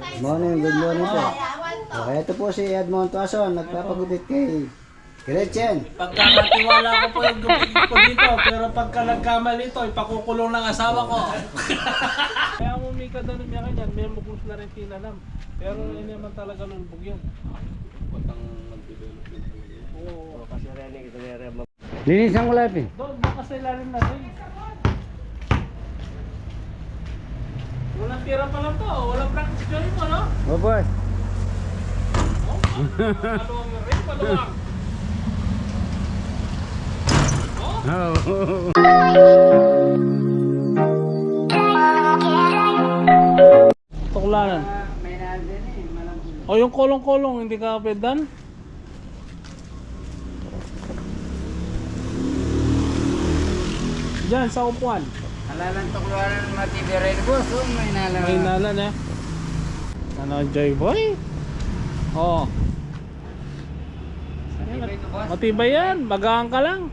Good morning po. Okay, ito po si Edmond Tuason, nagpapagupit kay Gretchen. Pagkakatiwala ko po yung gupit ko dito, pero pagka nagkamali ito, ipakukulong ng asawa ko. Kaya mo may kadano niya kanyan, may mabus na rin tinalam. Pero hindi naman talaga lulubog yun. Batang nag-development. Oo. Kasi Rene, ito na Linisan ko lahat eh. Doon, baka sa ilalim natin. Walang tira pa lang to, walang practice ko rin mo, no? Oh, boss. Maluwang rin, maluwang. Oh. Tuklanan. may nandun eh, malambot. O yung kolong-kolong, hindi ka pedan? Diyan, sa upuan. Alalantok luwanan ng matibay rin boss, oh, may nalang. May nalan eh. Ano, Joy Boy? Oo. Matibay ito boss. Matibay yan, magaan ka lang.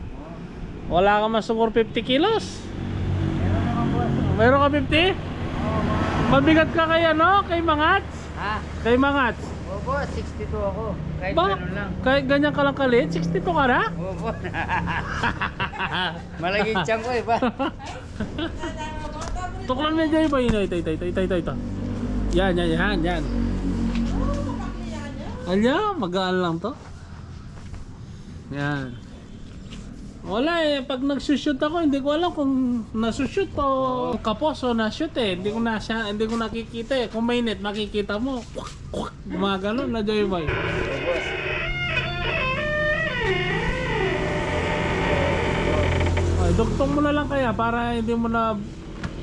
Wala ka masugor 50 kilos. Meron naman boss. Meron ka 50? Mabigat ka kay ano? Kay Mangats? Ha? Kay Mangats? Oh boss, 62 ako. Kahit Ba? ganun lang. Kahit ganyan ka lang kalit? 62 ka na? Oh boss. Malaging tiyan ko eh ba? Tuklan mo dyan ba? Ito. Yan. Alya, magaan lang to. Yan. Wala eh, pag nagsushoot ako, hindi ko alam kung nasushoot o kapos o nashoot eh. Hindi ko nakikita eh. Kung may net, makikita mo. Gumagano na Joy Boy. Oh boss. Ay, duktong mo na lang kaya para hindi mo na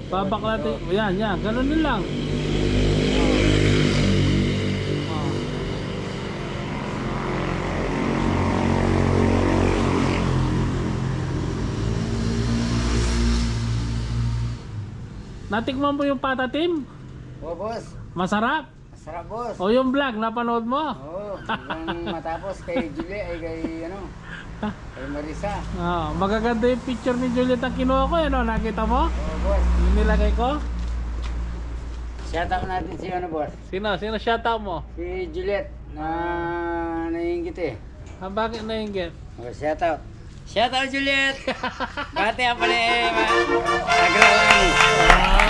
babaklat. Yan, ganun din lang. Natikman mo yung patatim? Oh boss. Masarap? Sarap boss. O yung vlog, napanood mo? Oo, yung matapos kay Julie ay kay ano, kay Marisa. Magaganda yung picture ni Juliet ang kinuha ko, ano? Nakita mo? Oo boss, Yung nilagay ko? shout out natin si ano boss, Sino shoutout mo? si Juliet na naiingit eh. Bakit nainggit? Oh, shout out Juliet! Bate ang pala eh, naglalaki.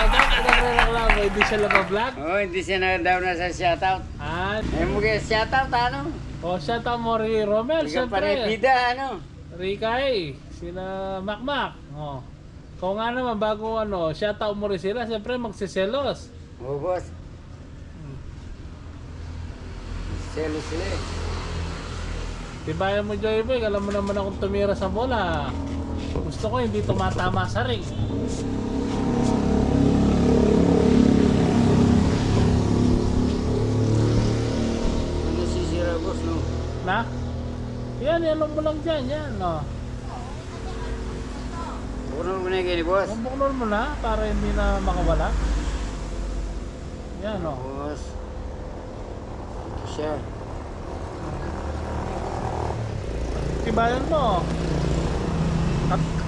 Nagre-reklamo lang, hindi siya vlog. Oh, hindi siya na daw na sa shout out. Eh mo kaya shout out ano? Shoutout mo rin Romel, Ikaw pa rin siyempre. pida ano? Rikay, sina Makmak. Kung nga naman, bago shoutout mo rin sila, siyempre magsiselos. Oh boss. Selo sila eh. Tibayan mo Joy Boy, alam mo naman akong tumira sa bola. Gusto ko hindi tumatama sa ring. Ano sisira boss no? Na? Yan mo lang dyan, yan. Puno mo na yung gini boss. Buklon mo na para hindi na makawala. Yan Boss. Ito siya. Tibayan mo.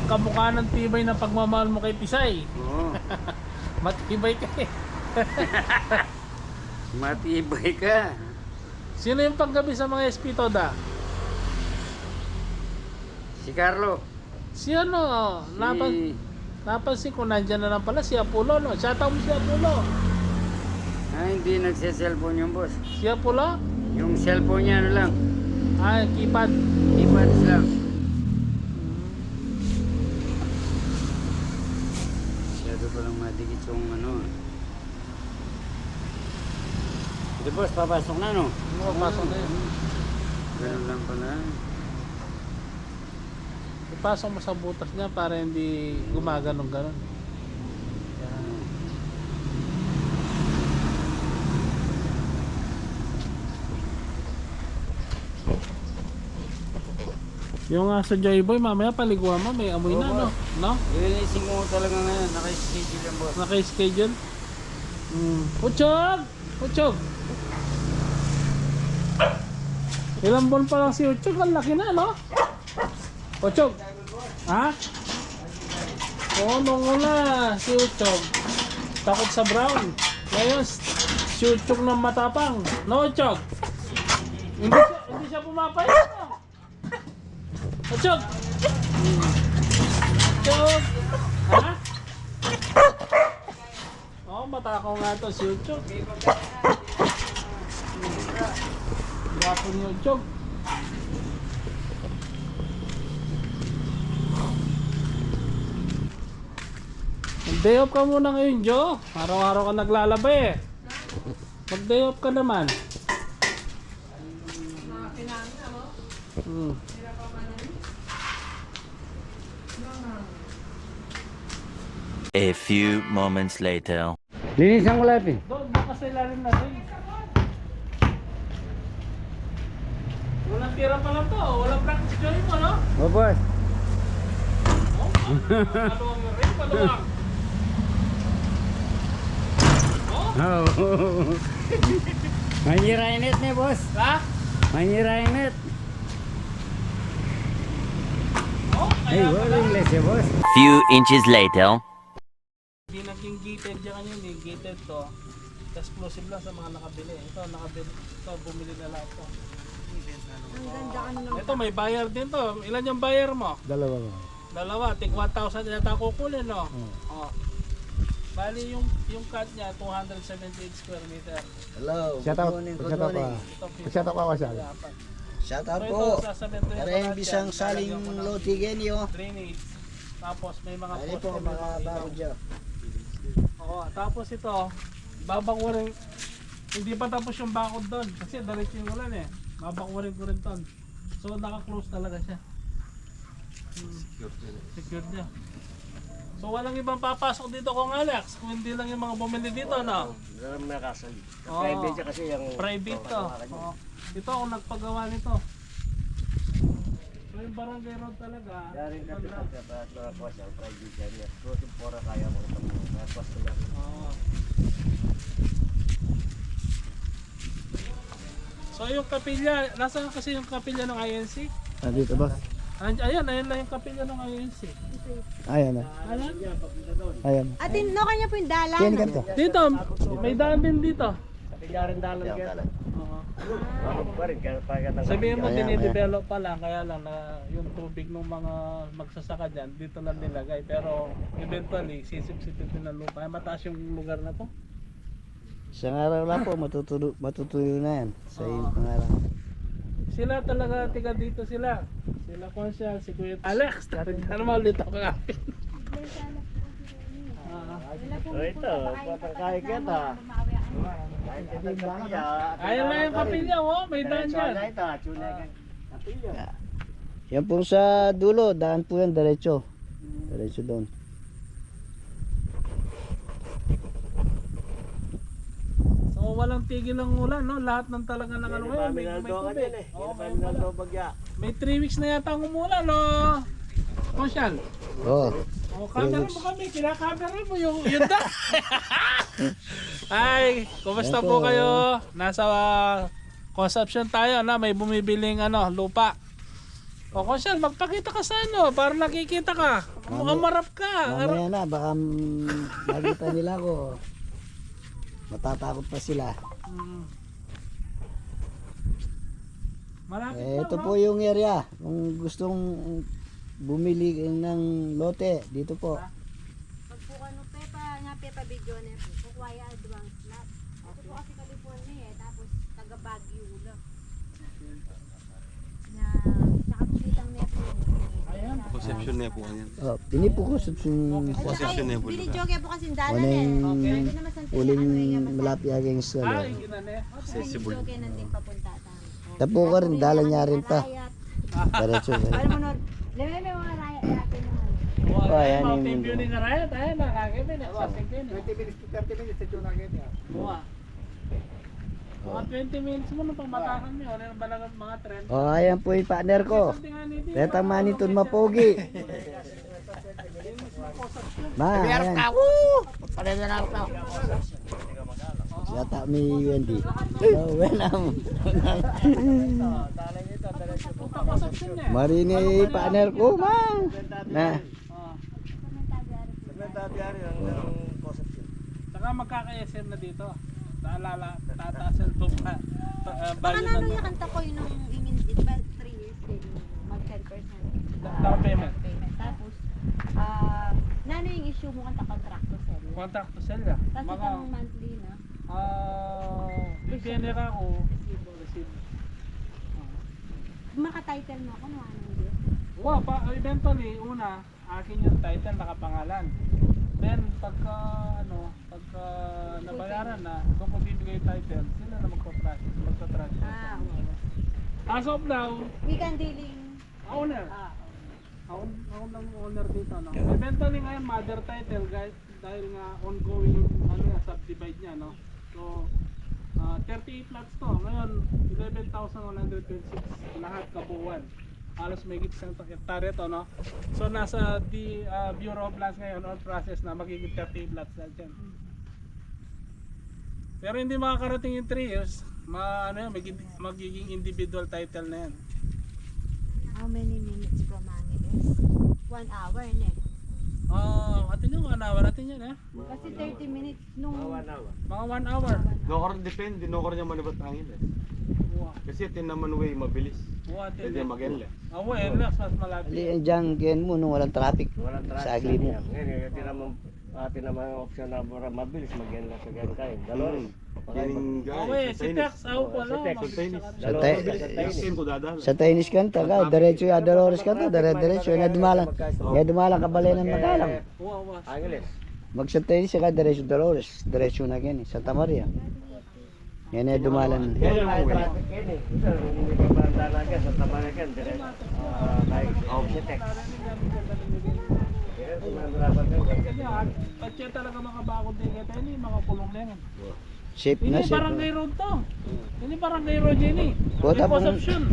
Kamukha ng tibay na pagmamahal mo kay Pisay. Oo. Matibay ka eh. Matibay ka. Sino yung panggabi sa mga SP Toda? Si Carlo. Si ano? Napansin ko nandyan na lang pala si Apollo, no? Shoutout mo si Apollo. Hindi nagse-cellphone yung boss. Si Apollo? Yung cellphone niya ano lang. Keypad. Keypads lang. Masyado palang madikit yung ano. Ito boss, papasok na no? Papasok na yun. Ganun lang pala. Ipasok mo sa butas niya para hindi gumaganong-ganon. Yan. Yung sa Joy Boy, mamaya paliguan mo, may amoy na, no? No? Lilinisin ko talaga ngayon, naka-schedule yung boss. Naka-schedule? Uchog! Ilang buwan pa lang si Uchog, ang laki na, no? Uchog! Ha? Oo, nung una si Uchog takot sa brown. Ngayon, Si Chog ng matapang. No, Chog? Hindi siya pumapayag. Chog! Chog! Ha? Oo, matakaw nga to si Chog. Gwapo niyo, Chog. Mag-day off ka muna ngayon, Jo. Araw-araw ka naglalaba eh. Mag-day off ka naman. A few moments later. Linisan ko lahat eh. Doon ka sa ilalim natin. Walang tira pa lang to. Walang practice join mo, no? O boss. Maluwang mo rin, maluwang. Oh. Manirainit nih bos. Ha? Manirainit. Oh, Hey, kaya wala pala. English ya bos. Few inches later. Hindi naging gated yan kanyan eh. Gated to. Exclusive lang sa mga nakabili. Ito, nakabili. Ito, bumili na lang ito. Ito, may buyer din to. Ilan yung buyer mo? Dalawa. Dalawa, tig 1,000 yata kukunin, no? Oh. Bali yung cut niya 278 square meter. Hello. Shout out. Good Shout out morning. pa. Ito, Shout out pa siya. apat. Shout So out ito, po. sasabentohin ko Karayang lahat bisang yan. saling Lalagyan ko ng lotigenyo. drainage. Tapos may mga Ano po poste, may mga ilaw. bago dyan. Oo, tapos ito, babakurin. Hindi pa tapos yung bakod doon kasi diretso yung ulan eh. Babakurin ko rin ton. So naka-close talaga siya. Secured niya. So walang ibang papasok dito kung Alex, kung hindi lang yung mga bumili dito, no? Meron na kasal. Oo. Private siya kasi yung... Private to. Oo. Ito ako nagpagawa nito. So yung barangay road talaga. Daring ito kasi na. sa mga kwasa, private yan. Exclusive pora kaya mo ito mga customer. Oo. So yung kapilya, nasaan kasi yung kapilya ng INC? Dito boss. Ayan lang yung kapilya ng INC. Ayan na. Ayan. Ayan. Atin, no kanya po yung dalan. Yan ganito. Dito, may daan din dito. Kapilyarin dalan kaya. Oo. Pa rin, kaya pagkatang... Sabihin mo, Ayan, dinidevelop pa lang, kaya lang na yung tubig ng mga magsasaka dyan, dito lang nilagay. Pero eventually, sisip-sipit din ng lupa. Ay, mataas yung lugar na to. Isang araw lang po matutuyo na yan. Sa iyong pangarap. Sila talaga, tiga dito sila. Sila Consyal, si Kuya Alex. Ano mo ulit ako kapit. Ito, patang kaya kita. Ayun lang yung kapilya, oh. May daan yan. Ito, tunay ka. Kapilya. Yan po sa dulo, daan po yan diretso. Diretso doon. So walang tigil ng ulan, no? Lahat ng talaga ng ano ngayon, may tubig. Oo, ngayon pala. May 3 weeks na yata ang umulan, no? Consyal. Oh. Oh, camera mo kami, kinakamera mo yung da. Ay, kumusta po kayo? Nasa consumption tayo na may bumibiling lupa. O Consyal, magpakita ka sa para nakikita ka. Mukhang marap ka. Mamaya na, baka nakita nila ako. Matatakot pa sila. Malapit Ito lang, po yung area. Kung gustong bumili ng lote, dito po. Pag po ano, pepa video na po. Kukwaya advance lot. Ako po kasi California eh. Tapos taga Baguio lang. Na, saka po kitang net po. Ayan. Conception na po yan. Oh, pinipukos yung At saka binidyoke po kasi dalan ano eh. yung Hindi naman sa uling malapit aging sa Ay, ginane. binidyoke nandun papunta tayo. Tapo ka rin, dala niya rin pa. Rayat. Diretso. Alam mo nun, may mga rayat dati na ano. Oh, ayan ayan, yung Mountain mundo. View ni Karayat. Ayan, nakakibin. 20 minutes to 30 minutes ito na ganyan. Mga 20 minutes mo nung pamatakan niyo. Ano ba lang mga trend? Oh, ayan po yung partner ko. Reta Maniton Mapogi. Ma, ayan. Yata may Wendy. Oh, wenam. Marini partner ko, ma. Na. Saka magkaka-SM na dito. tataas ang tupa. Baka Value nalo ng yung kanta ko yung in ba 3 years din mag 10% down payment. payment. Tapos, nano yung issue mo kanta contract to sell? Contract to sell ya. Tapos Mga, itong monthly na, bibigyan ka ako. Receive. maka-title mo ako no anong year? Eventually, una, akin yung title nakapangalan. Then, pagka nabayaran na, kung ko bibigay title, sila na magpa-process. Okay. As of now, Weekend dealing. owner. Ah, Ako lang owner dito, no? Eventually ngayon, mother title, guys, dahil nga ongoing yung subdivide niya, no? So, 38 lots to. Ngayon, 11,126 lahat kabuuan. Halos may isang hektarya to, no? So, nasa Bureau of Lands ngayon on process na magiging 38 lots na dyan. Pero hindi makakarating yung 3 years, magiging individual title na yan. how many minutes from Angeles? 1 hour na eh. Atin yung 1 hour natin yan, eh. Kasi 30 minutes nung Mga 1 hour. Depende, no ko rin yung manibat angin eh. Wow. Kasi tinaman way mabilis. Wow, Pwede mag-enless. relax, mas malapit. Ali, andyan ganyan mo nung walang traffic. Walang Sa agli mo. Ngayon, tinaman yung option na mabilis mag-enless sa ganyan kayo. Dalawa. Si Tex, wala. Sa Chinese kanta ka, diretso yung Dolores kanta, diretso yung dumalang kabalay ng magalang. Wow. Angeles. Mag sa Chinese ka, diretso Dolores, diretso na ganyan, Santa Maria. Yan ay dumalan. Kaya yung traffic yan eh. Ito, hindi pa paranda na sa Tamarakan. Si Tex. At siya talaga makabakod din kita, hindi makakulong na yan. Safe na, Hindi safe. barangay road to. Hindi barangay road yan eh. Kota Because pong- of Shun.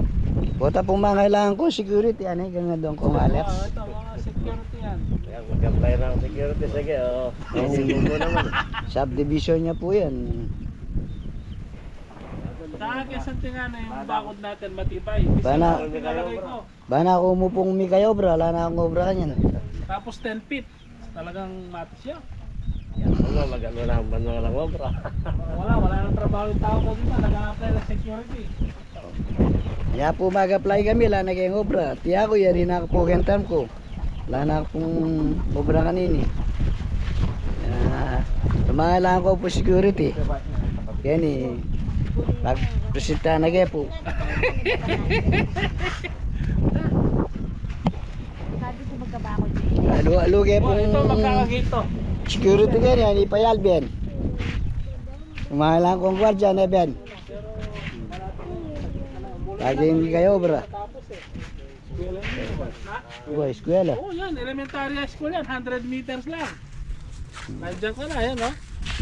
Kota pong mga kailangan ko, security, ano yung ganda doon kong Alex. Ito, mga security yan. Yan, mag-apply ng security. Sige, isipin mo naman. Subdivision niya po yan. Sa akin, sa tingana yung bakod natin matibay. Bana. Isa lang pinalagay ko. Bana ako umupong may kayo, bro. Wala na akong obra kanyan. Tapos 10 feet. Talagang matis siya. Yan, mag-ano lang, bano lang obra. Wala nang trabaho yung tao ko dito. Nag-a-apply ng security. Kaya po mag-apply kami, wala na kayong obra. Tiya ko, yan rin ako po kentam ko. Wala na akong obra kanini. Tumangalaan ko po security. Yan eh. Pag-presenta na kayo po. sabi ko magkabakod na eh. Alo kayo po. Ito, magkakagito. Security kayo yan, ipayal Ben. Tumangalaan ko ang gwardya na Ben. Lagi hindi kayo obra. Tapos eskwela yun. Uy, eskwela. Oo, yan. Elementary school yan. 100 meters lang. Nandiyan ka na, yan, no?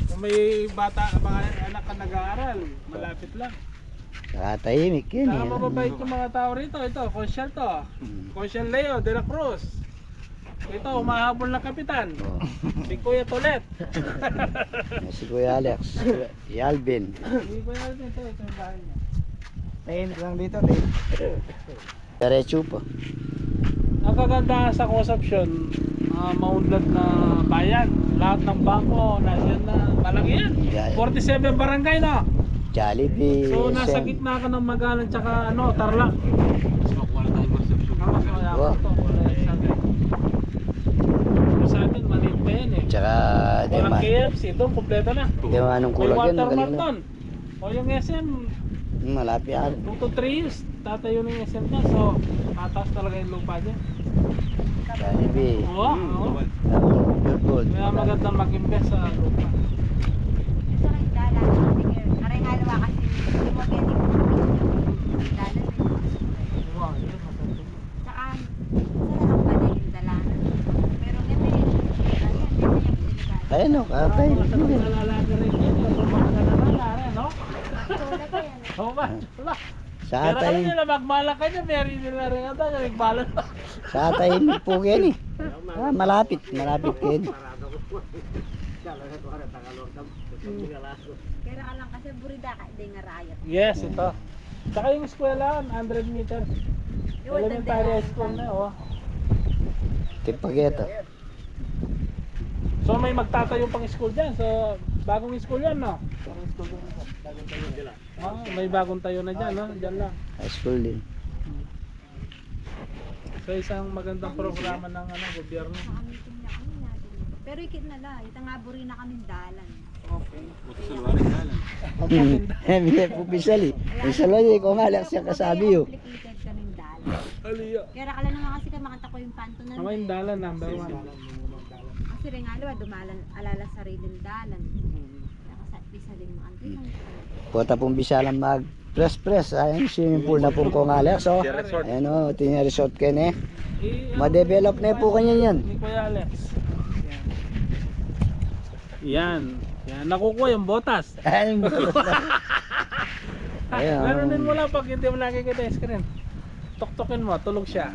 Kung may bata, mga anak ka nag-aaral, malapit lang. Nakatahimik yun Saka eh. mababait yung mga tao rito. Ito, Consyal to. Consyal Leo de la Cruz. Ito, umahabol na kapitan. Oh. Si Kuya Tolet. Si Kuya Alex. Si Alvin. Hindi ko yan ito. Ito yung bahay niya. Tahimik lang dito, diretso po. Ang kagandahan sa consumption, maunlad na bayan. Lahat ng bangko, nandiyan na. Malaki yan. Yeah. 47 barangay na. Jollibee. So nasa Sem. gitna ka ng Magalang tsaka Tarlac. Wow. Sa atin, maliit pa yan eh. Tsaka Walang Dema. KFC, doon kompleto na. Demanong May kulag yun. Watermart Magaling na. doon. O yung SM, Malapit yan. 2 to 3 years, tatayo ng SM niya. So, mataas talaga yung lupa niya. Jollibee. Oo, oo. Good. Kaya magandang mag-invest sa lupa. Sa kayo dalan, sige. Aray halawa kasi hindi mo pwede dalan. Wow, yun, maganda. Tsaka, sarap pa din yung dalanan. Pero ganito yun. Ayan, ganito yung delikado. Ayun o, katay. Sa lalaki rin yun, yung mga no? Tulad ko yan. Oo ba? Wala. Sa Pero alam atay. nila, magmalak ka niya, meron nila rin ata, nagbalot pa. Sa atay po yan eh. Malapit yan. Pero ka lang kasi burida ka, hindi nga rayat. Yes, ito. Saka yung eskwela, 100 meters. Elementary school na, oh. Tipageto. So may magtatayo pang school dyan. So bagong school yan, no? May bagong tayo na dyan, no? Dyan lang. High school din. So isang magandang programa ng gobyerno. Nakamiting na kami natin. Pero ikit na lang, itangaburi na kami dalan. Okay. Hindi po pisali. Pisali ko nga lang siya kasabi yo. Complicated kaming dalan. Aliya. Kaya nakala naman kasi kaya makanta ko yung panto na. Ako yung dalan, number 1. Kasi rin nga diba, dumalan, alala sariling dalan. Kaya kasi pisaling mga antihan. Puta pong bisalang mag press. Ayun, swimming pool na pong kongalex. So, ayun o, tinya resort kayo na eh. Ma-develop na po kanya yan. Ni Kuya Alex. Yan. Yan. Nakukuha yung botas. Ayun. Ayun. Ganunin mo lang pag hindi mo nakikita yung screen. Tuktukin mo, tulog siya.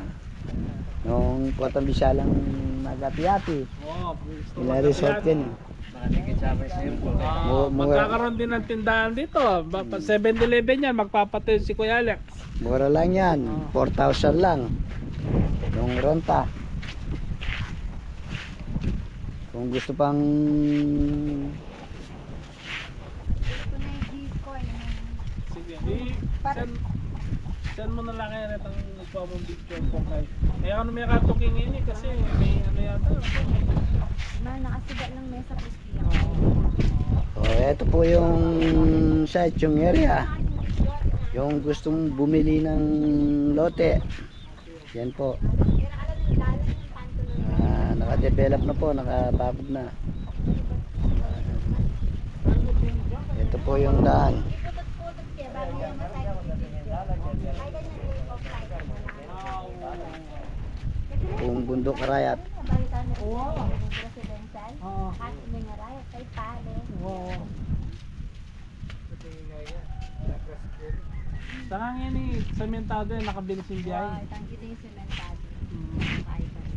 Yung puta bisalang mag-api-api. Oo. Tinya resort kayo na. Nakikitsabay sa iyo po. Magkakaroon din ng tindahan dito. 7-Eleven yan, magpapatayo si Kuya Alex. Mura lang yan. 4,000 lang. Yung renta. Kung gusto pang Ito na yung G-Coin. Sige. Send mo na lang kaya rin ang nagpamong picture po kayo. Kaya ano may katuking ini kasi may ano yata. Mahal nakasiga ng mesa pustiya. ito po yung site, yung area. Yung gustong bumili ng lote. Yan po. Kaya nakala ng dalan yung panto na. Naka-develop na po, nakababog na. Ito po yung daan. Putot-putot siya bago yung matay ko yung video. Ay, ganyan yung offside mo na. Buong bundok Arayat. Balikan na yung presidential. Oo. At may ngarayat kay Pale. Wow. Saka nga ni sementado yan, nakabilis yung biyahe. Wow, itang kita yung sementado. Mm. Ay, ganun.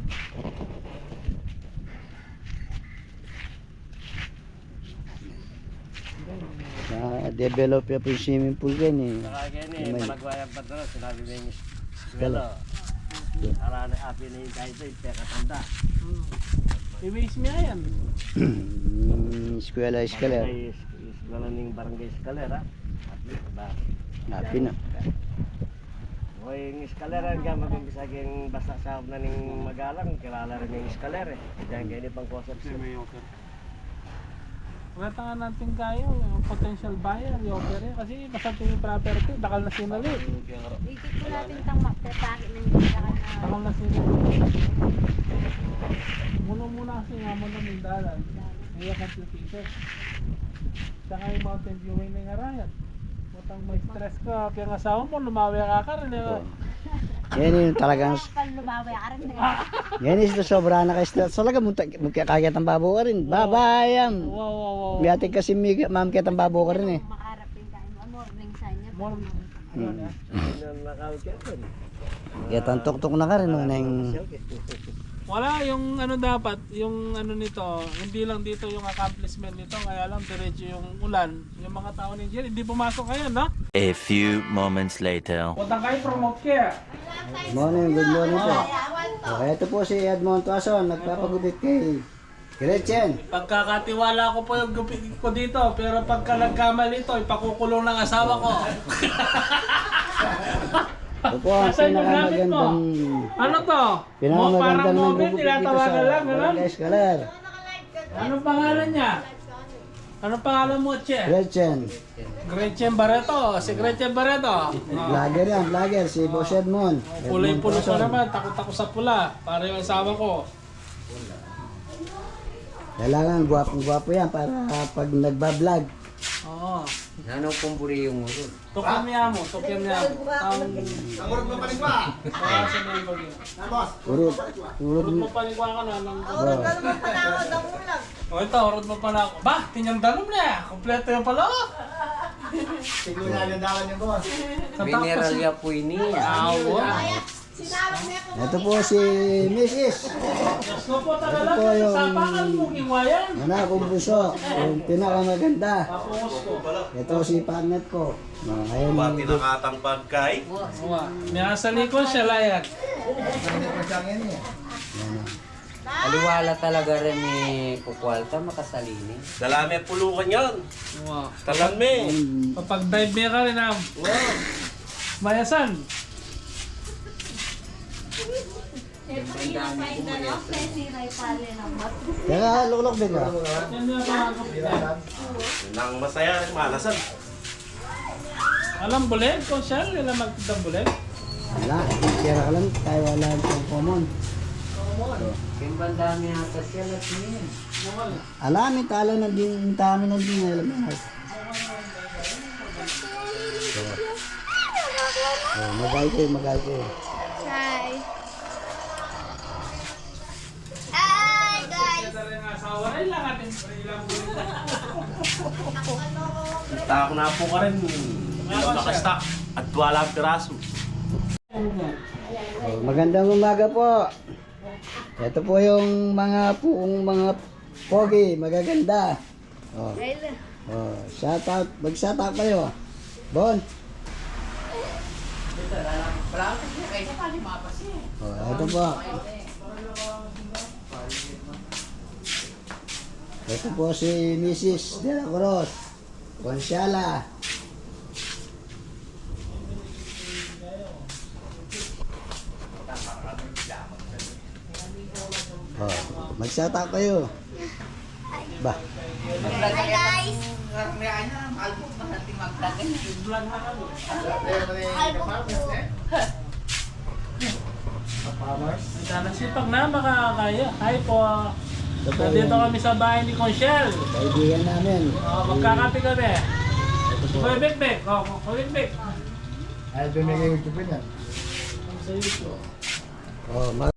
Na-develop ya po yung swimming pool yan eh. Nakakaya ni, May- palagwayang pa doon, sinabi mo yung eskwela. Araan api na yung kahit ito, katanda. I-waste niya yan. Eskwela. Barangay, eskwela ng barangay eskalera. Ba? Happy na. O yung eskalera nga mag-umpisa yung basta sa na ng magalang, kilala rin yung eskalera eh. Diyan kayo ni pang concept. Wala nga natin kayo, yung potential buyer, yung offer eh. Kasi masarap yung property, bakal na sinali. Ikit ko natin itang mapapakit ng bigyan na. Bakal na sinali. Muna kasi nga mo na yung dalan. Kaya complicated. Saka yung mountain viewing na nga rayat. Matang may stress ka, kaya ang asawa mo, lumawi ka rin. Yan yung talagang, Pag lumawi ka rin. yan yung sobra na ka-stress. Talaga magkakagit ang babo ka rin. Babayam. Wow. Biyating kasi ma'am kita ang babo ka rin eh. Makarapin tayo mo. Morning sign niya. More, Nakawit ka rin. Kaya tantok-tok na ka rin. No, na yung, wala yung ano dapat, yung ano nito, hindi lang dito yung accomplishment nito, kaya lang diretso yung ulan. Yung mga tao ni Jerry, hindi pumasok kayo, no? A few moments later. Punta kayo, promote kaya. good morning po. Ito po si Edmond Tuason, nagpapagupit kay Gretchen. Pagkakatiwala ko po yung gupit ko dito, pero pagka nagkamali ito, ipakukulong ng asawa ko. Ito po ang Nasaan yung gamit mo? pinakamagandang, Ano to? Parang pinakamagandang mobile, nagugupit dito tinatawagan sa lang, gano'n? Barangay Escaler. Anong pangalan niya? Anong pangalan mo, Che? Gretchen. Gretchen Barreto, si Gretchen Barreto. Vlogger yan, vlogger. Si Boss Edmond. Pulay-pulo Edmond ko Tuason. naman, takot ako sa pula, para yung asawa ko. Kailangan gwapong-gwapo yan para pag nagbablog. Oo. Anong kumburi yung ulo? Tukin niya mo. Ang urot mo panigwa. Urot. Urot mo panigwa ka na. Oh. O ito, urot mo pa na ako. Ba, tinyang dalom na. Kompleto yung pala. Siguro na yung dalan niya, boss. Mineral ya po ini. Awa. Ito po si Mrs. Diyos ko po Ito talaga. po yung Sapakan mo, kiwayan. anak kong buso. Yung pinakamaganda. Tapos ko. Ito si partner ko. Ngayon, Tinakatang pagkay. Awa. May asa likod siya layat. Aliwala talaga rin ni Kukwalta, makasalini. Dalami pulukan yan. Talami. Kapag dive niya ka rin ang mayasan. Kaya luklok din ka. Yan yung mga Nang masaya, malasan. alam bulig, kung siya nila magtitang bulig. Wala, tira ka lang. Tayo wala ang common. Kimbandami ata siya latin. Alamin, talo na din, tami na din. Alam mo. Magay kayo, magay kayo. Hi. Hi, guys. Asawa rin lang atin. Ilang bulig. Tako na po ka rin. Ilang nakastak at wala ang piraso. Magandang umaga po. Ito po yung mga pogi, magaganda. Oh. Oh, shout out, mag-shout out kayo. Bon. Oh, ito po. Ito po si Mrs. De La Cruz. Consiala. Oh, mag-shout out kayo. Ba. Hi, guys. Sana sipag na makakaya. Hi po. Ito po Nandito yung kami sa bahay ni Conchel. kaibigan namin. Magkakape kami. Kuya Bekbek. Kuya Bekbek. Ay, dumigay yung tupin yan. Sa YouTube. Oh,